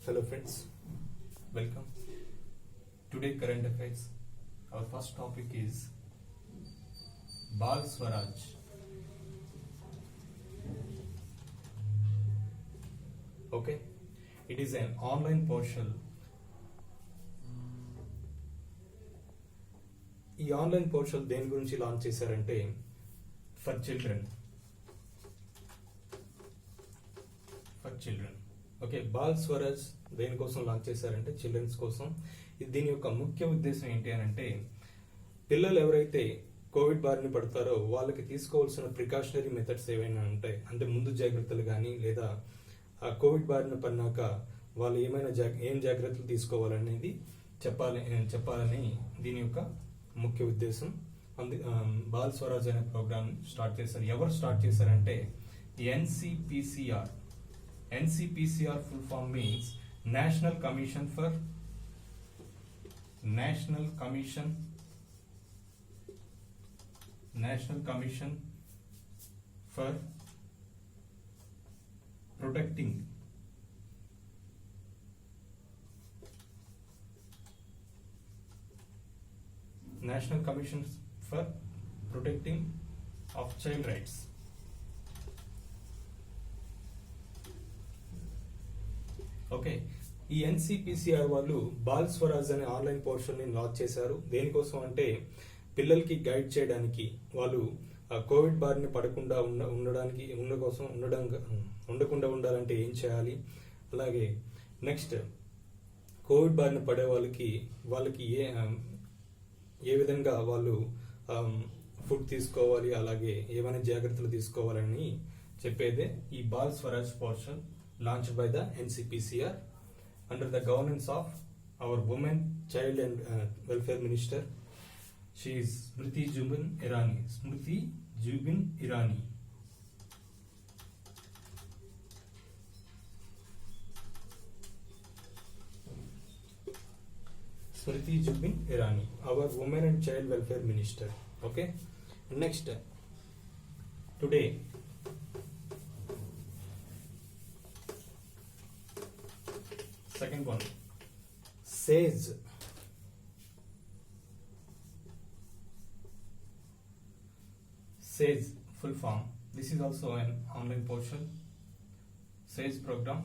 Hello friends, welcome. Today current affairs. Our first topic is Bal Swaraj. Okay, it is an online portal. ఈ online portal దేని గురించి launch చేశారంటే for children. Okay, ball Swaraj దేనికోసం launch చేశారంటే children's కోసం. దీని యొక్క ముఖ్య ఉద్దేశం ఏంటి అని అంటే పిల్లలు ఎవరైతే కోవిడ్ బారిన పడతారో వాళ్ళకి తీసుకోవాల్సిన ప్రికాషనరీ మెథడ్స్ ఏవైనా ఉంటాయి అంటే ముందు జాగ్రత్తలు కానీ లేదా కోవిడ్ బారిన పడినాక వాళ్ళు ఏమైనా ఏం జాగ్రత్తలు తీసుకోవాలనేది చెప్పాలని దీని యొక్క ముఖ్య ఉద్దేశం. బాల్ స్వరాజ్ అనే ప్రోగ్రామ్ స్టార్ట్ చేశారు. ఎవరు స్టార్ట్ చేశారంటే NCPCR. NCPCR full form means National Commission for Protecting National Commission for Protecting of Child Rights. Okay, ఈ ఎన్సిపిసిఆర్ వాళ్ళు బాల్ స్వరాజ్ అనే ఆన్లైన్ పోర్టల్ ని లాంచ్ చేశారు. దేనికోసం అంటే పిల్లలకి గైడ్ చేయడానికి, వాళ్ళు కోవిడ్ బారిన పడకుండా ఉండకుండా ఉండాలంటే ఏం చేయాలి, అలాగే నెక్స్ట్ కోవిడ్ బారిన పడే వాళ్ళకి ఏ విధంగా వాళ్ళు ఫుడ్ తీసుకోవాలి, అలాగే ఏమైనా జాగ్రత్తలు తీసుకోవాలని చెప్పేదే ఈ ball Swaraj portal launched by the NCPCR under the governance of our Women, Child and Welfare Minister. She is Smriti Zubin Irani. Smriti Zubin Irani, our Women and Child Welfare Minister. Okay, next today second one, SAGE. SAGE full form. This is also an online portal. SAGE program,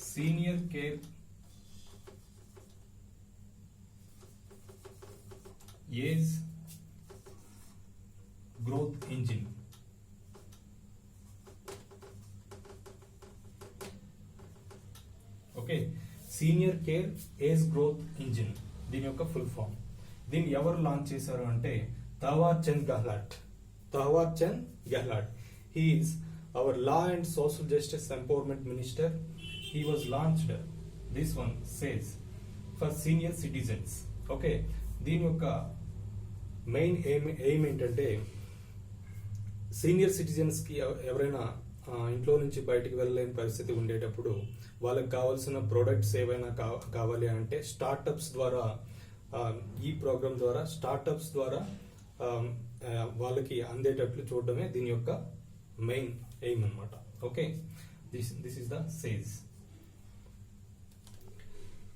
Senior Care Age Growth Engine. Okay, senior care age growth engine దీని యొక్క full form. దీన్ని ఎవరు launch చేశారు అంటే Thawar Chand Gehlot. He is our law and social justice empowerment minister. He was launched this one SAGE for senior citizens. Okay, దీని యొక్క main aim ఏంటంటే senior citizens కి ఎవరైనా ఇంట్లో నుంచి బయటికి వెళ్ళలేని పరిస్థితి ఉండేటప్పుడు వాళ్ళకి కావాల్సిన ప్రొడక్ట్స్ ఏవైనా కావాలి అంటే స్టార్టప్స్ ద్వారా, ఈ ప్రోగ్రామ్ ద్వారా స్టార్టప్స్ ద్వారా వాళ్ళకి అందేటట్లు చూడడమే దీని యొక్క మెయిన్ ఎయిమ్ అన్నమాట. Okay, this is the sage.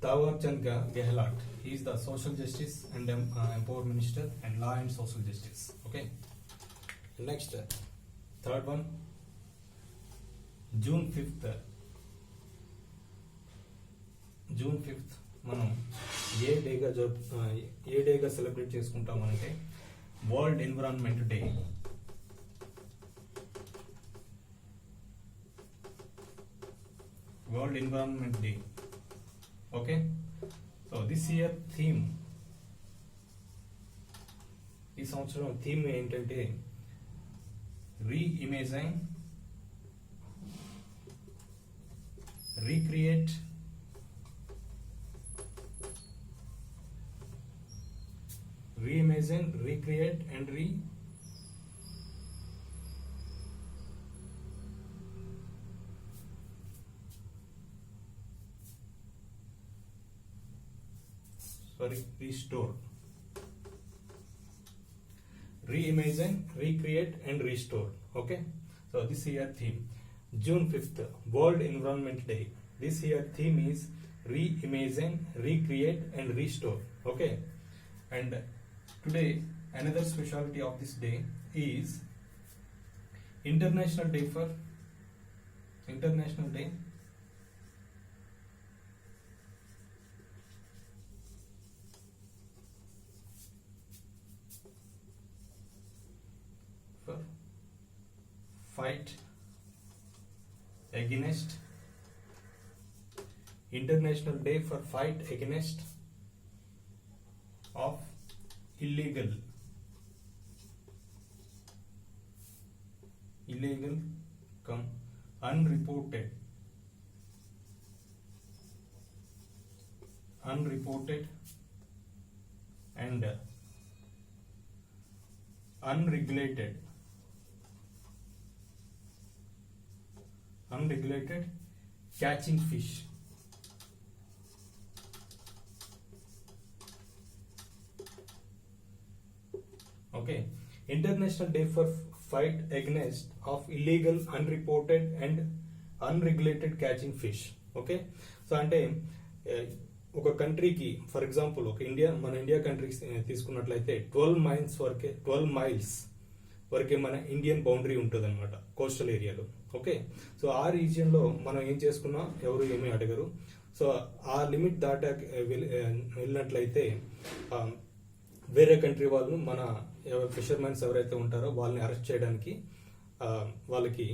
Thawar Chand Gehlot, he is the social justice and empower minister and law and social justice. Okay, next third one, June 5th మనం ఏ డేగా సెలబ్రేట్ చేసుకుంటామంటే world environment day. Okay, so this year theme, ఈ సంవత్సరం theme ఏంటంటే reimagine, recreate, reimagine, recreate and restore. Reimagine, recreate and restore. Okay, so this is your theme. June 5th, World Environment Day. This year theme is reimagine, recreate and restore. Okay, and today another specialty of this day is International Day for fight against International Day for fight against of illegal unreported and unregulated catching fish. Okay, International Day for fight against of illegal, unreported and unregulated catching fish. Okay, so అంటే ఒక కంట్రీకి for example మన India country తీసుకున్నట్లయితే 12 miles వరకే మన Indian boundary ఉంటుంది అనమాట coastal ఏరియాలో. ఓకే, సో ఆ రీజియన్ లో మనం ఏం చేసుకున్నా ఎవరు ఏమీ అడగరు. సో ఆ లిమిట్ దాటా వెళ్ళినట్లయితే వేరే కంట్రీ వాళ్ళు మన ఫిషర్మెన్స్ ఎవరైతే ఉంటారో వాళ్ళని అరెస్ట్ చేయడానికి వాళ్ళకి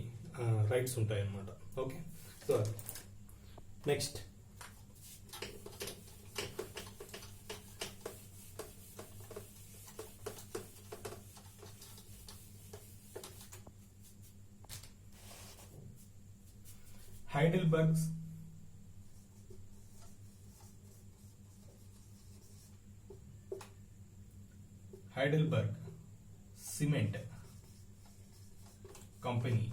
రైట్స్ ఉంటాయి అన్నమాట. Okay, so next Heidelberg Cement Company.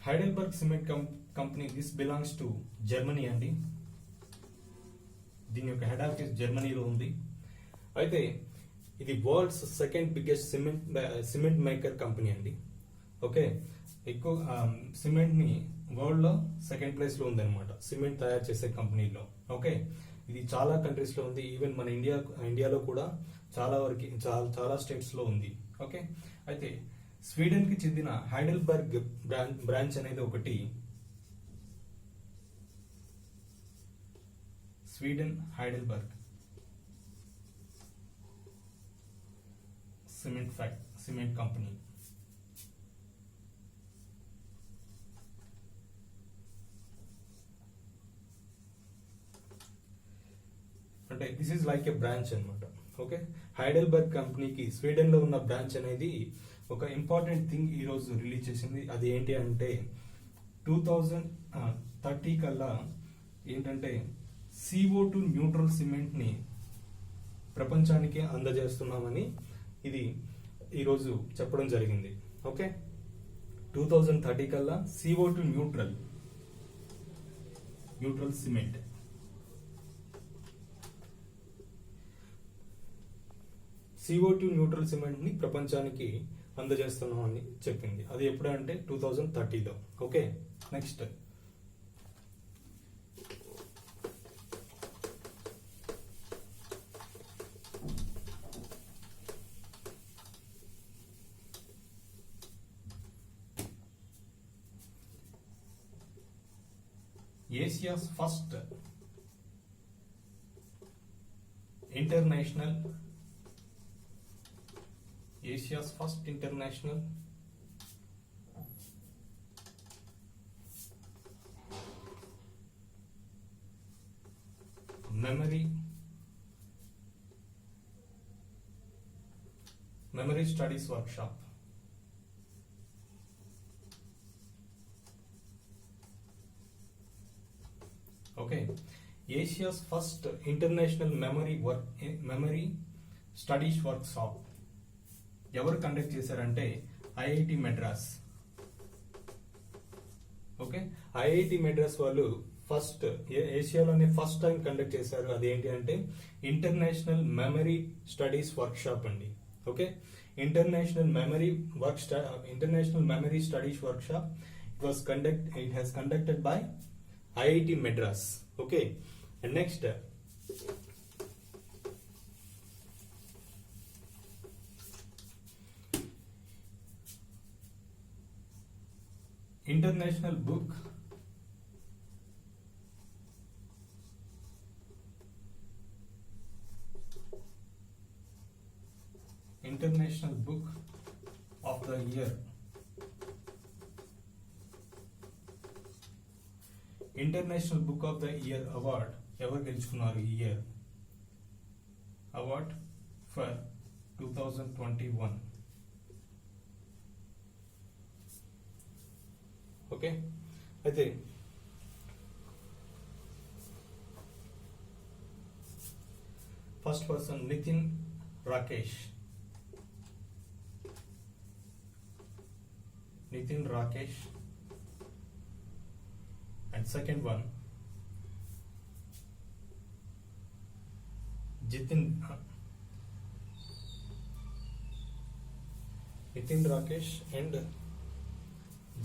Heidelberg Cement Company, this belongs to Germany అండి. దీని యొక్క హెడ్ ఆఫీస్ జర్మనీలో ఉంది. అయితే ఇది world's second biggest cement maker company అండి. ఓకే, ఎక్కువ సిమెంట్ ని వరల్డ్ లో సెకండ్ ప్లేస్ లో ఉంది అనమాట సిమెంట్ తయారు చేసే కంపెనీలో. ఓకే, ఇది చాలా కంట్రీస్ లో ఉంది. ఈవెన్ మన ఇండియాలో కూడా చాలా స్టేట్స్ లో ఉంది. ఓకే, అయితే స్వీడన్ కి చెందిన హైడెల్బర్గ్ బ్రాంచ్ అనేది ఒకటి స్వీడన్ హైడెల్బర్గ్ సిమెంట్ కంపెనీ. అంటే this is like A branch అనమాట. ఓకే, హైడెల్బర్గ్ కంపెనీకి స్వీడన్ లో ఉన్న బ్రాంచ్ అనేది ఒక ఇంపార్టెంట్ థింగ్ ఈ రోజు రిలీజ్ చేసింది. అది ఏంటి అంటే 2030 కల్లా ఏంటంటే CO2 న్యూట్రల్ సిమెంట్ ని ప్రపంచానికి అందజేస్తున్నామని ఇది ఈరోజు చెప్పడం జరిగింది. ఓకే, 2030 కల్లా CO2 neutral cement CO2 neutral cement ని ప్రపంచానికి అందజేస్తున్నామని చెప్పింది. అది ఎప్పుడంటే 2030లో. Okay, next Asia's first international memory studies workshop. Okay, Asia's first international memory studies workshop ఎవరు కండక్ట్ చేశారంటే IIT Madras. Okay, IIT Madras వాళ్ళు ఏషియాలోనే ఫస్ట్ టైం కండక్ట్ చేశారు. అదేంటి అంటే international memory studies work shop అండి. Okay, International Memory Studies Workshop. It has conducted by IIT Madras. Okay, and next. International Book of the Year. International Book of the Year award ఎవరు గెలుచుకున్నారు ఈ year award for 2021. Okay, అయితే first person Nitin Rakesh. And second one, Nitin Rakesh and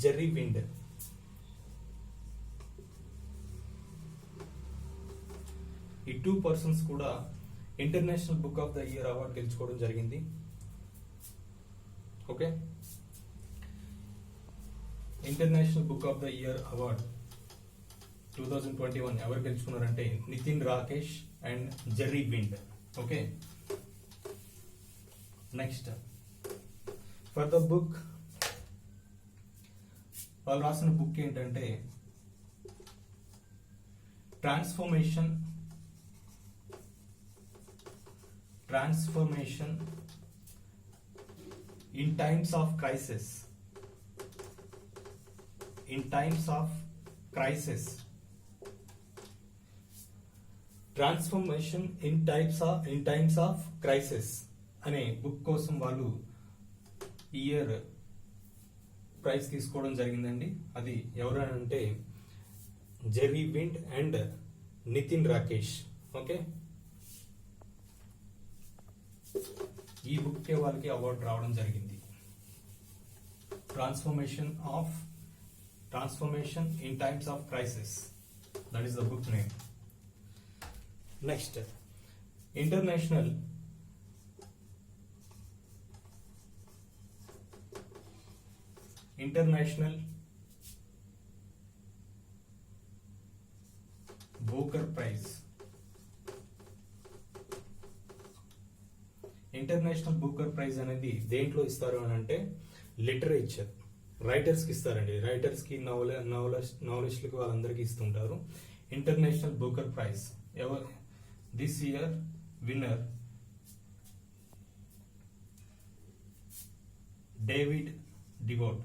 Jerry Wind. ఈ 2 persons కూడా international book of the year award గెలుచుకోవడం జరిగింది. Okay, international book of the year award 2021 ఎవరు గెలుచుకున్నారంటే Nitin Rakesh and Jerry Wind. Okay, next for the book, వాళ్ళు రాసిన book ఏంటంటే transformation in times of crisis. Transformation in times of crisis అనే book కోసం వాళ్ళు ఇయర్ ప్రైజ్ తీసుకోవడం జరిగిందండి. అది ఎవరంటే Jerry Wind and Nitin Rakesh. Okay, ఈ బుక్ కే వాళ్ళకి అవార్డు రావడం జరిగింది. Transformation in times of crisis, that is the book name. Next, international booker prize. International booker prize అనేది దేంట్లో ఇస్తారు అని అంటే లిటరేచర్, రైటర్స్ కి ఇస్తారండి. రైటర్స్ కి, నవలిస్టులకు వాళ్ళందరికీ ఇస్తుంటారు. International booker prize this year winner David Diop.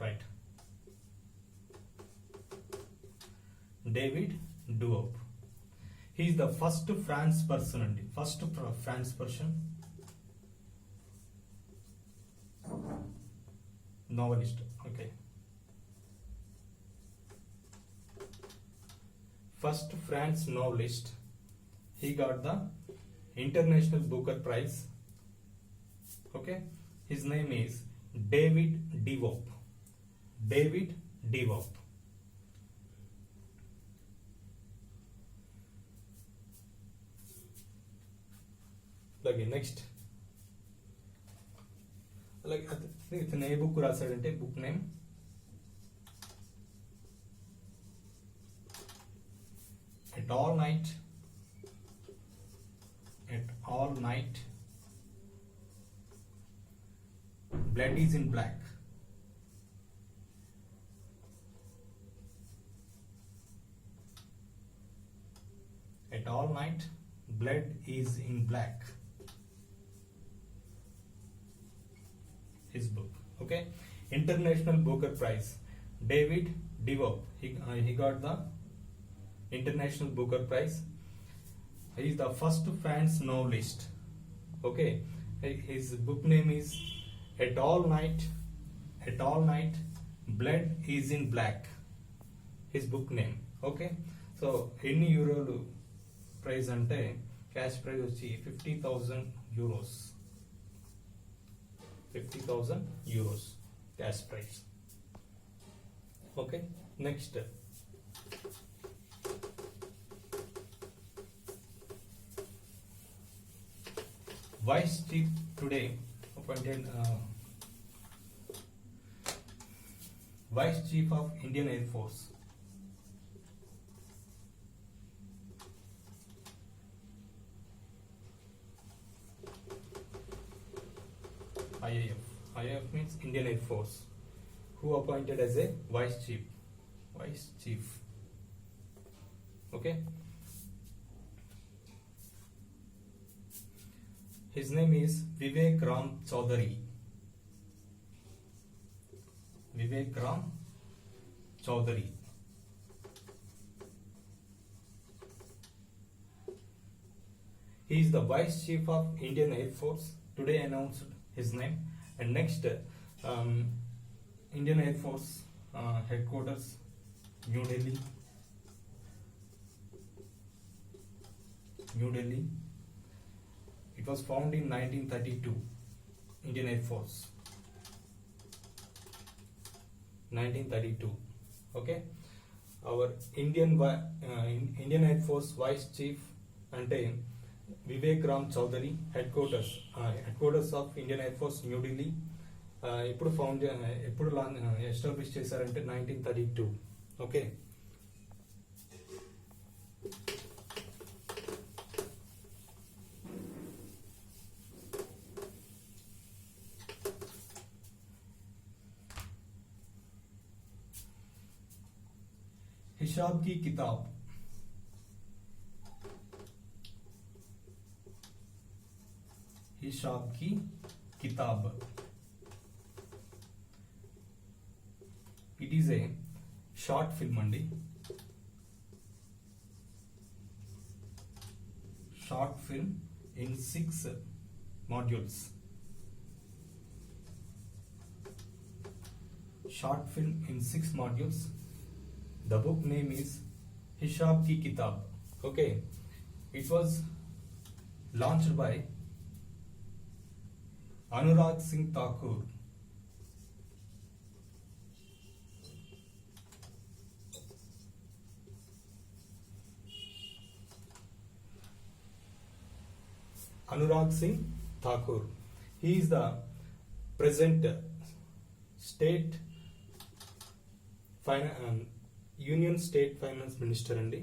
Right. David Duop. He is the first France person novelist. Okay, first France novelist. He got the International Booker Prize. Okay, his name is David Duop. అలాగే next, అలాగే ఇతను ఏ book రాశాడంటే book name At all night blood is in black. At all night blood is in black. His book. Okay, International Booker Prize, David Duop. He got the International Booker Prize. He is the first France novelist. Okay, his book name is At all night blood is in black. His book name. Okay, so ఎన్ని యూరోలు praise అంటే cash prize వచ్చి 50,000 euros. 50,000 euros cash prize. Okay, next Vice Chief today appointed Vice Chief of Indian Air Force. IAF means Indian Air Force. Who appointed as a Vice Chief? Vice Chief. Okay. His name is Vivek Ram Chaudhary. Vivek Ram Chaudhary. He is the Vice Chief of Indian Air Force. Today announced his name. And next, Indian Air Force headquarters, New Delhi. New Delhi. It was founded in 1932. Indian Air Force. 1932. Okay. Our Indian Air Force Vice Chief ante Vivek Ram Chaudhary. Headquarters of Indian Air Force, New Delhi. ఎప్పుడు establish చేశారంటే 1932. Okay. हिसाब की किताब. हिसाब की किताब. It is a short film అండి. Short film in 6 modules. Short film in 6 modules. The book name is Hisab Ki Kitab. Okay, it was launched by Anurag Singh Thakur. Anurag Singh Thakur. He is the present state union state finance minister అండి.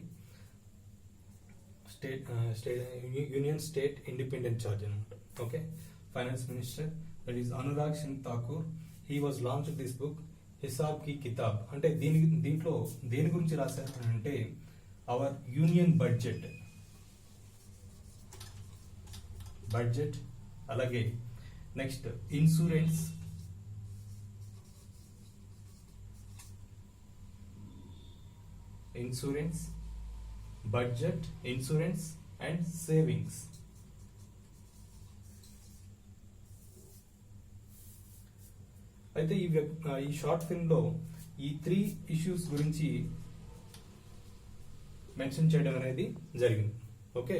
Union state independent charge అనమాట. Okay, finance minister that is Anurag Singh Thakur. He was launch this book Hisaab Ki Kitab. అంటే దీంట్లో దేని గురించి రాశారు అంటే our union budget, అలాగే next insurance, budget, insurance and savings. అయితే ఈ షార్ట్ ఫిల్మ్ లో ఈ 3 ఇష్యూస్ గురించి మెన్షన్ చేయడం అనేది జరిగింది. Okay,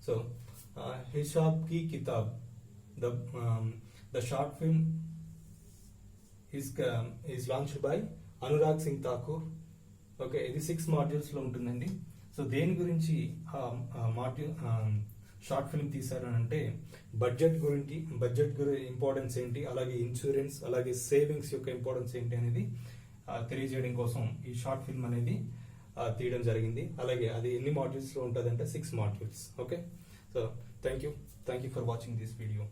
so Hisaab Ki Kitab, the short film is launched by Anurag Singh Thakur. Okay, ఇది 6 మాడ్యూల్స్ లో ఉంటుందండి. సో దేని గురించి షార్ట్ ఫిల్మ్ తీశారు అంటే బడ్జెట్ ఇంపార్టెన్స్ ఏంటి, అలాగే ఇన్సూరెన్స్, అలాగే సేవింగ్స్ యొక్క ఇంపార్టెన్స్ ఏంటి అనేది తెలియజేయడం కోసం ఈ షార్ట్ ఫిల్మ్ అనేది తీయడం జరిగింది. అలాగే అది ఎన్ని మాడ్యూల్స్ లో ఉంటుంది అంటే 6 modules. Okay, so thank you for watching this video.